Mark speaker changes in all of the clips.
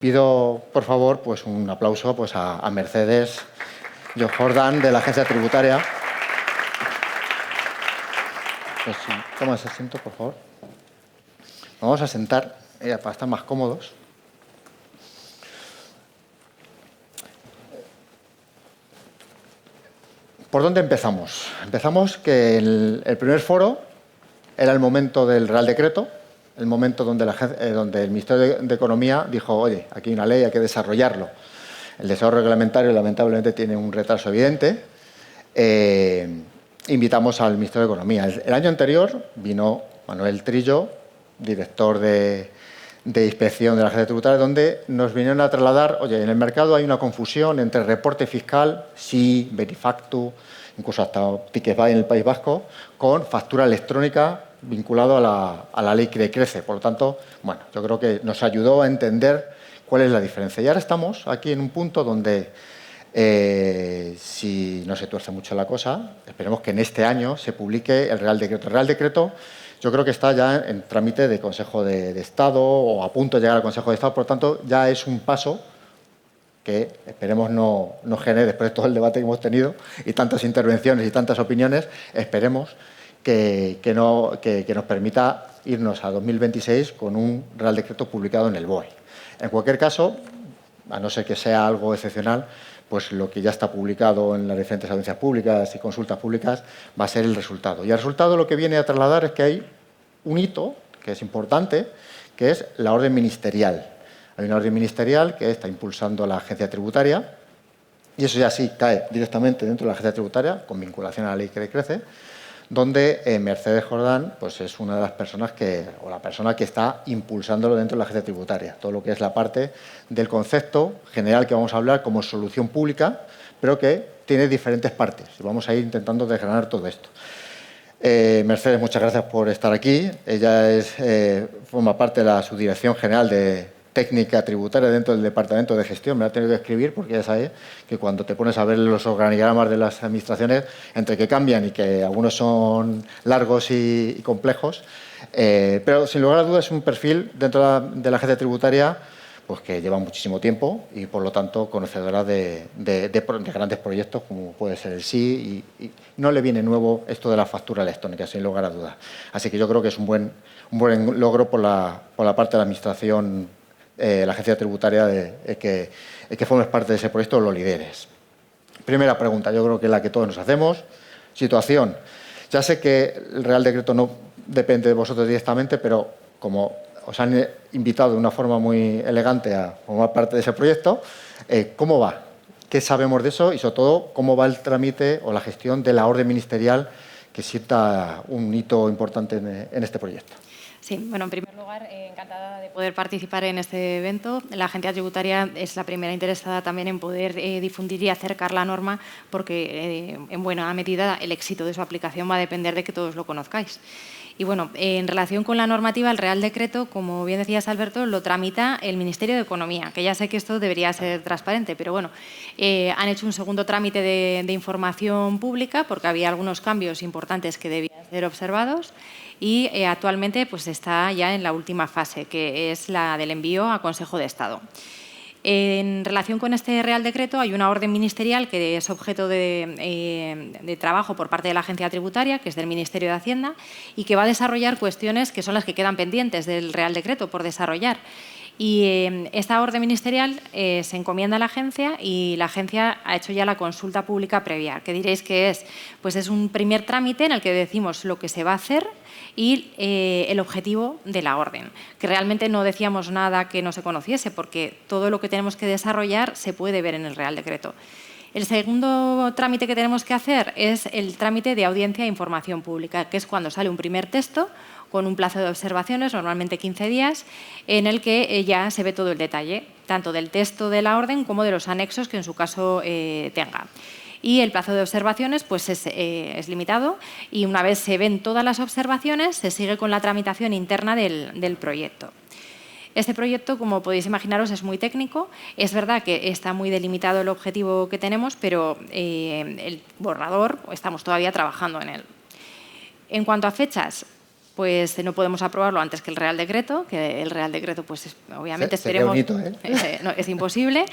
Speaker 1: Pido, por favor, pues un aplauso pues, a Mercedes Jordán, de la Agencia Tributaria. Pues, toma ese asiento, por favor. Vamos a sentar para estar más cómodos. ¿Por dónde empezamos? Empezamos que el primer foro era el momento del Real Decreto, el momento donde el Ministerio de Economía dijo, oye, aquí hay una ley, hay que desarrollarlo. El desarrollo reglamentario, lamentablemente, tiene un retraso evidente. Invitamos al Ministerio de Economía. El año anterior vino Manuel Trillo, director de Inspección de la Agencia Tributaria, donde nos vinieron a trasladar, oye, en el mercado hay una confusión entre reporte fiscal, sí, Benifactu, incluso hasta Ticketbuy en el País Vasco, con factura electrónica vinculado a la ley que crece. Por lo tanto, bueno, yo creo que nos ayudó a entender cuál es la diferencia. Y ahora estamos aquí en un punto donde, si no se tuerce mucho la cosa, esperemos que en este año se publique el Real Decreto. El Real Decreto yo creo que está ya en trámite de Consejo de Estado o a punto de llegar al Consejo de Estado. Por lo tanto, ya es un paso que esperemos no genere, después de todo el debate que hemos tenido y tantas intervenciones y tantas opiniones, esperemos que nos permita irnos a 2026 con un Real Decreto publicado en el BOE. En cualquier caso, a no ser que sea algo excepcional, pues lo que ya está publicado en las diferentes audiencias públicas y consultas públicas va a ser el resultado. Y el resultado lo que viene a trasladar es que hay un hito que es importante, que es la orden ministerial. Hay una orden ministerial que está impulsando la Agencia Tributaria y eso ya sí cae directamente dentro de la Agencia Tributaria, con vinculación a la ley que crece, donde Mercedes Jordán pues es una de las personas la persona que está impulsándolo dentro de la Agencia Tributaria. Todo lo que es la parte del concepto general que vamos a hablar como solución pública, pero que tiene diferentes partes. Y vamos a ir intentando desgranar todo esto. Mercedes, muchas gracias por estar aquí. Ella forma parte de la Subdirección General de Técnica Tributaria dentro del Departamento de Gestión. Me la he tenido que escribir porque ya sabes que cuando te pones a ver los organigramas de las administraciones, entre que cambian y que algunos son largos y complejos, pero sin lugar a dudas es un perfil dentro de la Agencia Tributaria pues que lleva muchísimo tiempo y, por lo tanto, conocedora de grandes proyectos como puede ser el SI y no le viene nuevo esto de la factura electrónica, sin lugar a dudas. Así que yo creo que es un buen logro por la parte de la Administración, la Agencia Tributaria, que formes parte de ese proyecto o lo lideres. Primera pregunta, yo creo que es la que todos nos hacemos. Situación. Ya sé que el Real Decreto no depende de vosotros directamente, pero como os han invitado de una forma muy elegante a formar parte de ese proyecto, ¿cómo va? ¿Qué sabemos de eso? Y, sobre todo, ¿cómo va el trámite o la gestión de la orden ministerial que sienta un hito importante en este proyecto?
Speaker 2: Sí, bueno, en primer lugar, encantada de poder participar en este evento. La Agencia Tributaria es la primera interesada también en poder difundir y acercar la norma porque, en buena medida, el éxito de su aplicación va a depender de que todos lo conozcáis. Y bueno, en relación con la normativa, el Real Decreto, como bien decías, Alberto, lo tramita el Ministerio de Economía, que ya sé que esto debería ser transparente, pero bueno, han hecho un segundo trámite de información pública porque había algunos cambios importantes que debían ser observados y actualmente pues está ya en la última fase, que es la del envío a Consejo de Estado. En relación con este Real Decreto hay una orden ministerial que es objeto de trabajo por parte de la Agencia Tributaria, que es del Ministerio de Hacienda, y que va a desarrollar cuestiones que son las que quedan pendientes del Real Decreto por desarrollar. Y esta orden ministerial se encomienda a la agencia y la agencia ha hecho ya la consulta pública previa, que diréis que es, pues es un primer trámite en el que decimos lo que se va a hacer y el objetivo de la orden, que realmente no decíamos nada que no se conociese porque todo lo que tenemos que desarrollar se puede ver en el Real Decreto. El segundo trámite que tenemos que hacer es el trámite de audiencia e información pública, que es cuando sale un primer texto con un plazo de observaciones, normalmente 15 días, en el que ya se ve todo el detalle, tanto del texto de la orden como de los anexos que en su caso tenga. Y el plazo de observaciones pues es limitado y una vez se ven todas las observaciones se sigue con la tramitación interna del proyecto. Este proyecto, como podéis imaginaros, es muy técnico. Es verdad que está muy delimitado el objetivo que tenemos, pero el borrador estamos todavía trabajando en él. En cuanto a fechas, pues no podemos aprobarlo antes que el Real Decreto, que el Real Decreto, pues obviamente
Speaker 1: Sería
Speaker 2: esperemos...
Speaker 1: un hito, ¿eh?
Speaker 2: No, es imposible.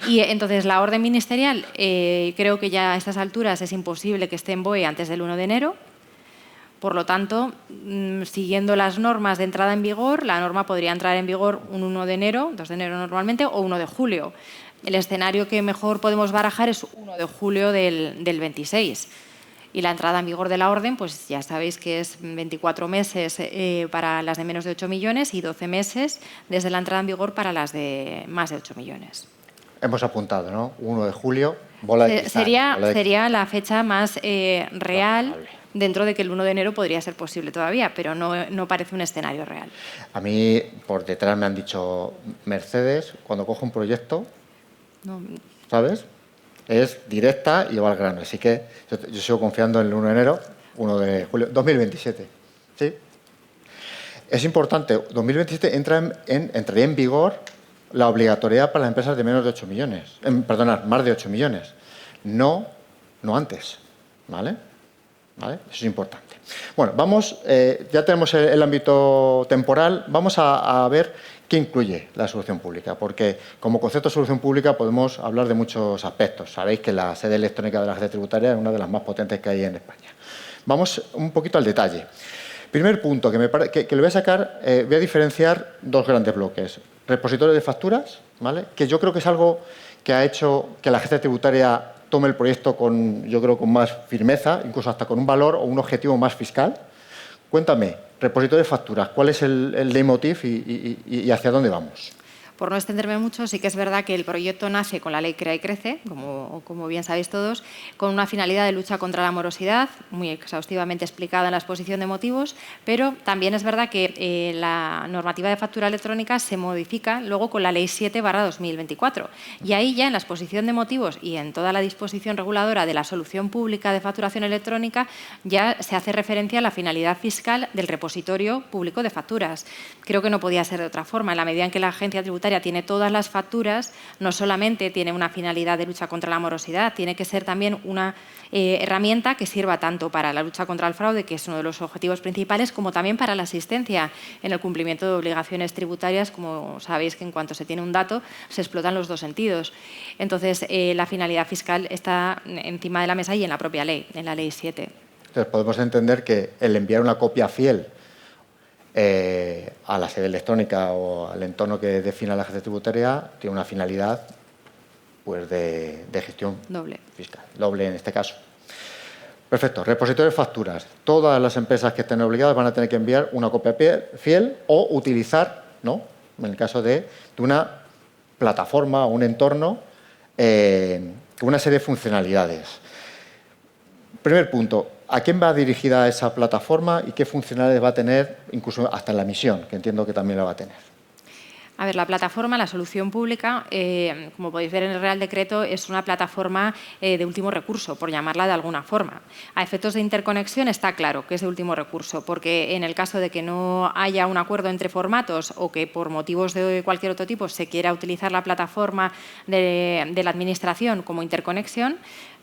Speaker 2: Y entonces la orden ministerial, creo que ya a estas alturas es imposible que esté en BOE antes del 1 de enero. Por lo tanto, siguiendo las normas de entrada en vigor, la norma podría entrar en vigor un 1 de enero, 2 de enero normalmente, o 1 de julio. El escenario que mejor podemos barajar es 1 de julio del 26. Y la entrada en vigor de la orden, pues ya sabéis que es 24 meses para las de menos de 8 millones y 12 meses desde la entrada en vigor para las de más de 8 millones.
Speaker 1: Hemos apuntado, ¿no? 1 de julio, bola de cristal.
Speaker 2: Sería la fecha más real, dentro de que el 1 de enero podría ser posible todavía, pero no parece un escenario real.
Speaker 1: A mí, por detrás me han dicho Mercedes, cuando coge un proyecto,
Speaker 2: No.
Speaker 1: ¿sabes? Es directa y va al grano. Así que yo sigo confiando en el 1 de enero, 1 de julio, 2027. ¿Sí? Es importante, 2027 entraría en vigor la obligatoriedad para las empresas de menos de 8 millones. Perdonad, más de 8 millones. No antes. ¿Vale? ¿Vale? Eso es importante. Bueno, vamos, ya tenemos el ámbito temporal. Vamos a ver qué incluye la solución pública, porque como concepto de solución pública podemos hablar de muchos aspectos. Sabéis que la sede electrónica de la agencia tributaria es una de las más potentes que hay en España. Vamos un poquito al detalle. Primer punto, que lo voy a sacar, voy a diferenciar dos grandes bloques. Repositorio de facturas, ¿vale? Que yo creo que es algo que ha hecho que la agencia tributaria tome el proyecto con más firmeza, incluso hasta con un valor o un objetivo más fiscal. Cuéntame, repositorio de facturas, ¿cuál es el leitmotiv y hacia dónde vamos?
Speaker 2: Por no extenderme mucho, sí que es verdad que el proyecto nace con la Ley Crea y Crece, como bien sabéis todos, con una finalidad de lucha contra la morosidad, muy exhaustivamente explicada en la exposición de motivos, pero también es verdad que la normativa de factura electrónica se modifica luego con la Ley 7/2024. Y ahí ya en la exposición de motivos y en toda la disposición reguladora de la solución pública de facturación electrónica ya se hace referencia a la finalidad fiscal del repositorio público de facturas. Creo que no podía ser de otra forma, en la medida en que la agencia tributaria tiene todas las facturas, no solamente tiene una finalidad de lucha contra la morosidad, tiene que ser también una herramienta que sirva tanto para la lucha contra el fraude, que es uno de los objetivos principales, como también para la asistencia en el cumplimiento de obligaciones tributarias. Como sabéis que en cuanto se tiene un dato, se explotan los dos sentidos. Entonces, la finalidad fiscal está encima de la mesa y en la propia ley, en la Ley 7.
Speaker 1: Entonces, podemos entender que el enviar una copia fiel a la sede electrónica o al entorno que defina la agencia tributaria tiene una finalidad pues de gestión fiscal, doble en este caso. Perfecto, repositorio de facturas. Todas las empresas que estén obligadas van a tener que enviar una copia fiel o utilizar, ¿no?, en el caso de una plataforma o un entorno con una serie de funcionalidades. Primer punto, ¿a quién va dirigida esa plataforma y qué funcionalidades va a tener, incluso hasta en la misión, que entiendo que también la va a tener?
Speaker 2: A ver, la plataforma, la solución pública, como podéis ver en el Real Decreto, es una plataforma de último recurso, por llamarla de alguna forma. A efectos de interconexión está claro que es de último recurso, porque en el caso de que no haya un acuerdo entre formatos o que por motivos de cualquier otro tipo se quiera utilizar la plataforma de la Administración como interconexión,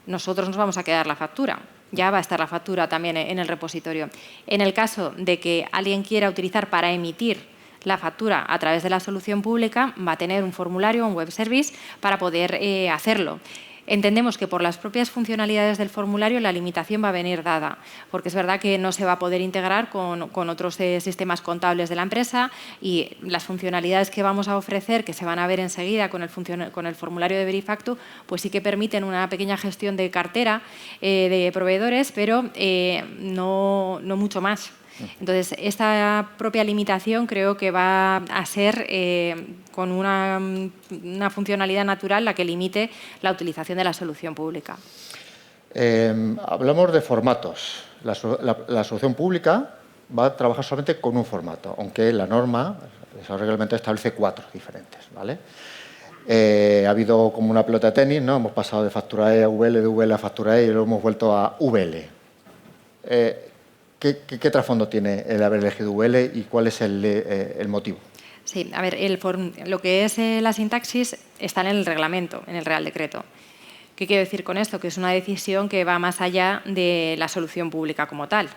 Speaker 2: nosotros nos vamos a quedar la factura. Ya va a estar la factura también en el repositorio. En el caso de que alguien quiera utilizar para emitir la factura a través de la solución pública, va a tener un formulario, un web service, para poder hacerlo. Entendemos que por las propias funcionalidades del formulario la limitación va a venir dada, porque es verdad que no se va a poder integrar con otros sistemas contables de la empresa, y las funcionalidades que vamos a ofrecer, que se van a ver enseguida con el formulario de Verifactu, pues sí que permiten una pequeña gestión de cartera de proveedores, pero no mucho más. Entonces, esta propia limitación creo que va a ser con una funcionalidad natural la que limite la utilización de la solución pública.
Speaker 1: Hablamos de formatos. La solución pública va a trabajar solamente con un formato, aunque la norma, el reglamento establece 4 diferentes, ¿vale? Ha habido como una pelota de tenis, ¿no? Hemos pasado de factura E a VL, de VL a factura E y luego hemos vuelto a VL. ¿Qué trasfondo tiene el haber elegido VL y cuál es el motivo?
Speaker 2: Sí, a ver, lo que es la sintaxis está en el reglamento, en el Real Decreto. ¿Qué quiero decir con esto? Que es una decisión que va más allá de la solución pública como tal.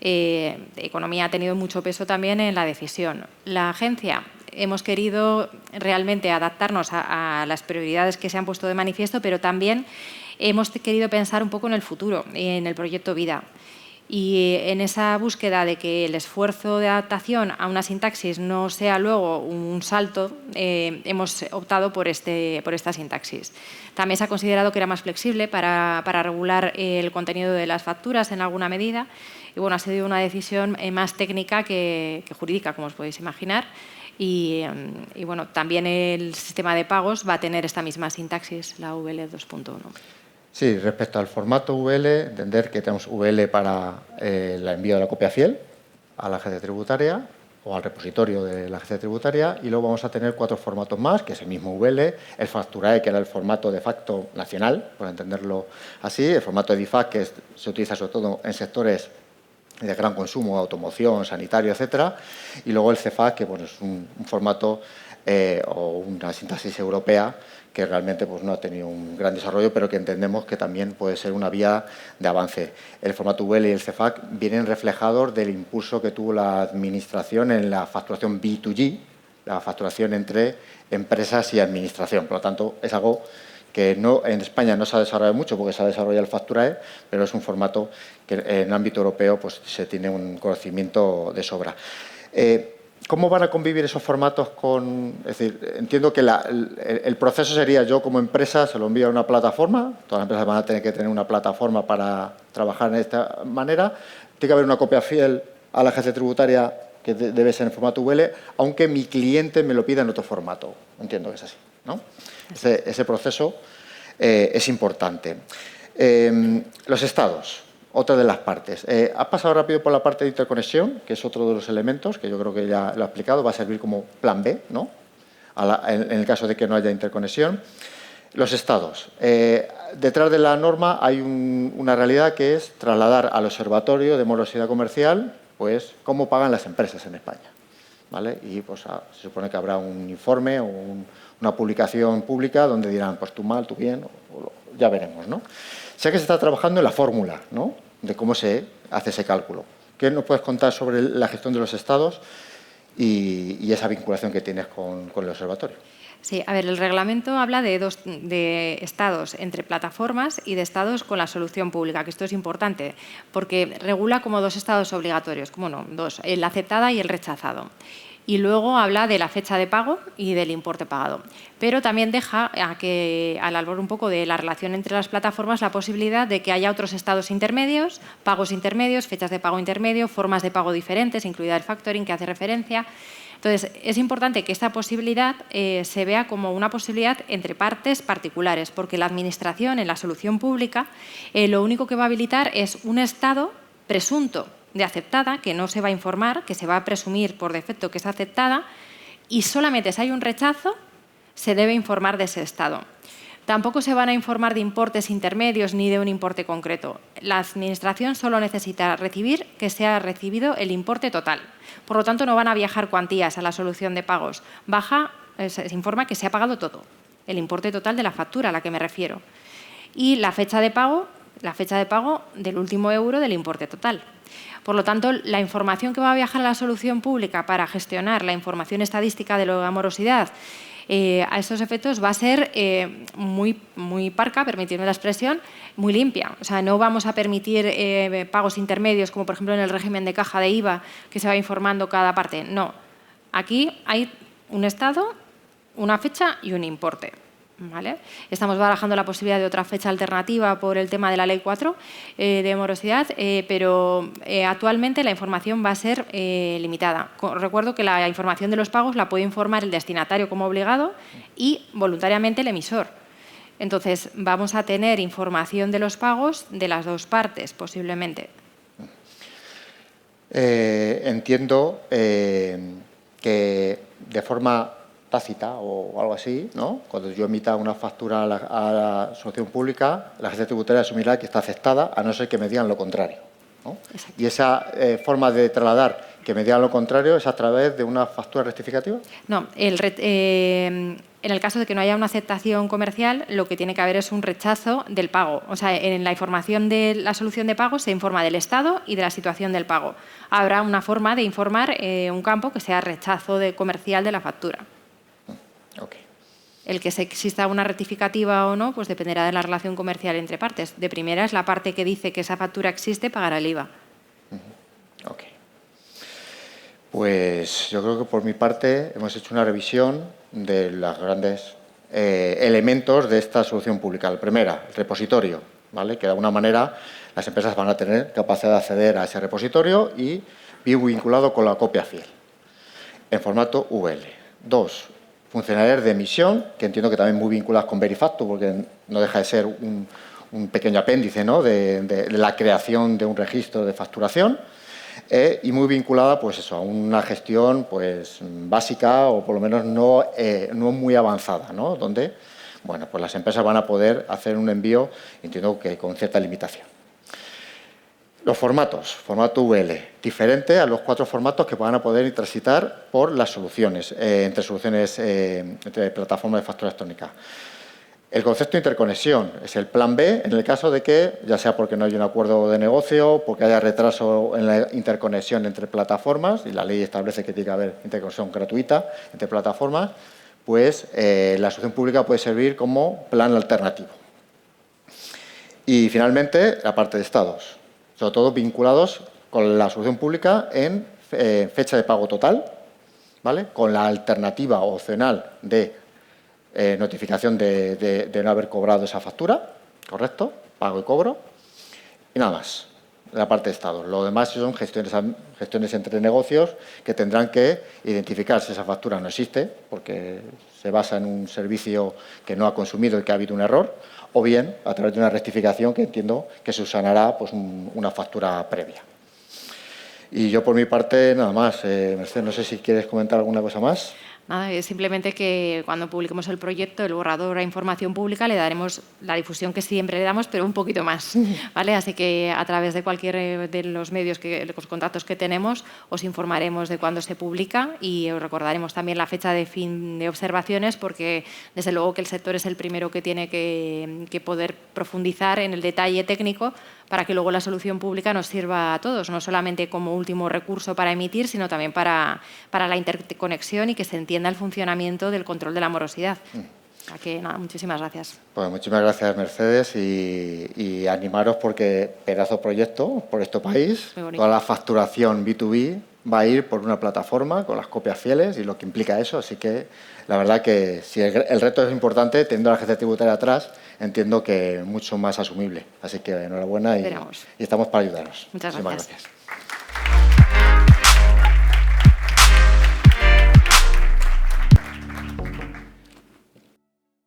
Speaker 2: Economía ha tenido mucho peso también en la decisión. La agencia hemos querido realmente adaptarnos a las prioridades que se han puesto de manifiesto, pero también hemos querido pensar un poco en el futuro, en el proyecto Vida. Y en esa búsqueda de que el esfuerzo de adaptación a una sintaxis no sea luego un salto, hemos optado por esta sintaxis. También se ha considerado que era más flexible para regular el contenido de las facturas en alguna medida. Y bueno, ha sido una decisión más técnica que jurídica, como os podéis imaginar. Y bueno, también el sistema de pagos va a tener esta misma sintaxis, la VL 2.1.
Speaker 1: Sí, respecto al formato VL, entender que tenemos VL para el envío de la copia fiel a la agencia tributaria o al repositorio de la agencia tributaria, y luego vamos a tener 4 formatos más, que es el mismo VL, el Facturae, que era el formato de facto nacional, por entenderlo así, el formato EDIFACT, que se utiliza sobre todo en sectores de gran consumo, automoción, sanitario, etcétera, y luego el CEFAC, que bueno, es un formato o una sintaxis europea que realmente pues, no ha tenido un gran desarrollo, pero que entendemos que también puede ser una vía de avance. El formato VL y el CEFAC vienen reflejados del impulso que tuvo la Administración en la facturación B2G, la facturación entre empresas y Administración. Por lo tanto, es algo que en España no se ha desarrollado mucho porque se ha desarrollado el Facturae, pero es un formato que en el ámbito europeo pues, se tiene un conocimiento de sobra. ¿Cómo van a convivir esos formatos con...? Es decir, entiendo que el proceso sería yo como empresa se lo envío a una plataforma, todas las empresas van a tener que tener una plataforma para trabajar de esta manera, tiene que haber una copia fiel a la agencia tributaria que debe ser en formato VL, aunque mi cliente me lo pida en otro formato. Entiendo que es así, ¿no? Ese proceso es importante. Los estados. Otra de las partes. Has pasado rápido por la parte de interconexión, que es otro de los elementos, que yo creo que ya lo ha explicado, va a servir como plan B, ¿no? En el caso de que no haya interconexión. Los estados. Detrás de la norma hay una realidad que es trasladar al observatorio de morosidad comercial pues, cómo pagan las empresas en España, ¿vale? Y pues, se supone que habrá un informe o una publicación pública donde dirán, pues tú mal, tú bien, ya veremos, ¿no? Sé que se está trabajando en la fórmula, ¿no?, de cómo se hace ese cálculo. ¿Qué nos puedes contar sobre la gestión de los estados y esa vinculación que tienes con el observatorio?
Speaker 2: Sí, a ver, el reglamento habla de estados entre plataformas y de estados con la solución pública, que esto es importante, porque regula como 2 estados obligatorios, como no, 2, el aceptada y el rechazado. Y luego habla de la fecha de pago y del importe pagado. Pero también deja al albor un poco de la relación entre las plataformas la posibilidad de que haya otros estados intermedios, pagos intermedios, fechas de pago intermedio, formas de pago diferentes, incluida el factoring que hace referencia. Entonces, es importante que esta posibilidad se vea como una posibilidad entre partes particulares, porque la Administración en la solución pública lo único que va a habilitar es un estado presunto de aceptada, que no se va a informar, que se va a presumir por defecto que es aceptada, y solamente si hay un rechazo se debe informar de ese estado. Tampoco se van a informar de importes intermedios ni de un importe concreto. La Administración solo necesita recibir que se ha recibido el importe total. Por lo tanto, no van a viajar cuantías a la solución de pagos. Se informa que se ha pagado todo, el importe total de la factura a la que me refiero. Y la fecha de pago del último euro del importe total. Por lo tanto, la información que va a viajar a la solución pública para gestionar la información estadística de la morosidad a estos efectos va a ser muy parca, permitidme la expresión, muy limpia. O sea, no vamos a permitir pagos intermedios, como por ejemplo en el régimen de caja de IVA, que se va informando cada parte. No. Aquí hay un estado, una fecha y un importe. ¿Vale? Estamos barajando la posibilidad de otra fecha alternativa por el tema de la Ley 4 de morosidad, pero actualmente la información va a ser limitada. Recuerdo que la información de los pagos la puede informar el destinatario como obligado y voluntariamente el emisor. Entonces, vamos a tener información de los pagos de las 2 partes, posiblemente.
Speaker 1: Entiendo que de forma tácita o algo así, ¿no? Cuando yo emita una factura a la solución pública, la agencia tributaria asumirá que está aceptada, a no ser que me digan lo contrario, ¿no? Y esa forma de trasladar que me digan lo contrario es a través de una factura rectificativa.
Speaker 2: No, en el caso de que no haya una aceptación comercial, lo que tiene que haber es un rechazo del pago. O sea, en la información de la solución de pago se informa del estado y de la situación del pago. Habrá una forma de informar un campo que sea rechazo comercial de la factura.
Speaker 1: Okay.
Speaker 2: El que exista una rectificativa o no, pues dependerá de la relación comercial entre partes. De primera es la parte que dice que esa factura existe, pagará el IVA.
Speaker 1: Ok. Pues yo creo que por mi parte hemos hecho una revisión de los grandes elementos de esta solución pública. La primera, el repositorio, ¿vale? Que de alguna manera las empresas van a tener capacidad de acceder a ese repositorio y vinculado con la copia fiel, en formato VL. 2, funcionalidades de emisión, que entiendo que también muy vinculadas con Verifactu, porque no deja de ser un pequeño apéndice, ¿no?, de la creación de un registro de facturación, y muy vinculada, pues eso, a una gestión pues básica o por lo menos no muy avanzada, ¿no?, donde, bueno, pues las empresas van a poder hacer un envío, entiendo que con cierta limitación. Los formatos, formato VL, diferente a los 4 formatos que van a poder transitar por las soluciones, entre plataformas de factura electrónica. El concepto de interconexión es el plan B en el caso de que, ya sea porque no haya un acuerdo de negocio, porque haya retraso en la interconexión entre plataformas, y la ley establece que tiene que haber interconexión gratuita entre plataformas, pues la solución pública puede servir como plan alternativo. Y finalmente, la parte de estados, sobre todo vinculados con la solución pública en fecha de pago total, ¿vale?, con la alternativa opcional de notificación de no haber cobrado esa factura, correcto, pago y cobro, y nada más, la parte de Estado. Lo demás son gestiones entre negocios que tendrán que identificar si esa factura no existe, porque se basa en un servicio que no ha consumido y que ha habido un error, o bien a través de una rectificación que entiendo que se subsanará pues, una factura previa. Y yo por mi parte nada más. Mercedes, no sé si quieres comentar alguna cosa más.
Speaker 2: Nada, es simplemente que cuando publiquemos el proyecto, el borrador a información pública, le daremos la difusión que siempre le damos, pero un poquito más, ¿vale? Así que a través de cualquier de los medios, los contactos que tenemos, os informaremos de cuándo se publica y os recordaremos también la fecha de fin de observaciones, porque desde luego que el sector es el primero que tiene que poder profundizar en el detalle técnico para que luego la solución pública nos sirva a todos, no solamente como último recurso para emitir, sino también para la interconexión y que se entienda el funcionamiento del control de la morosidad. O sea que, nada, muchísimas gracias.
Speaker 1: Pues muchísimas gracias, Mercedes, y animaros porque pedazo proyecto por este país. Toda la facturación B2B va a ir por una plataforma con las copias fieles y lo que implica eso. Así que la verdad que si el reto es importante, teniendo la agencia tributaria atrás, entiendo que mucho más asumible. Así que enhorabuena y estamos para ayudaros.
Speaker 2: Muchas gracias.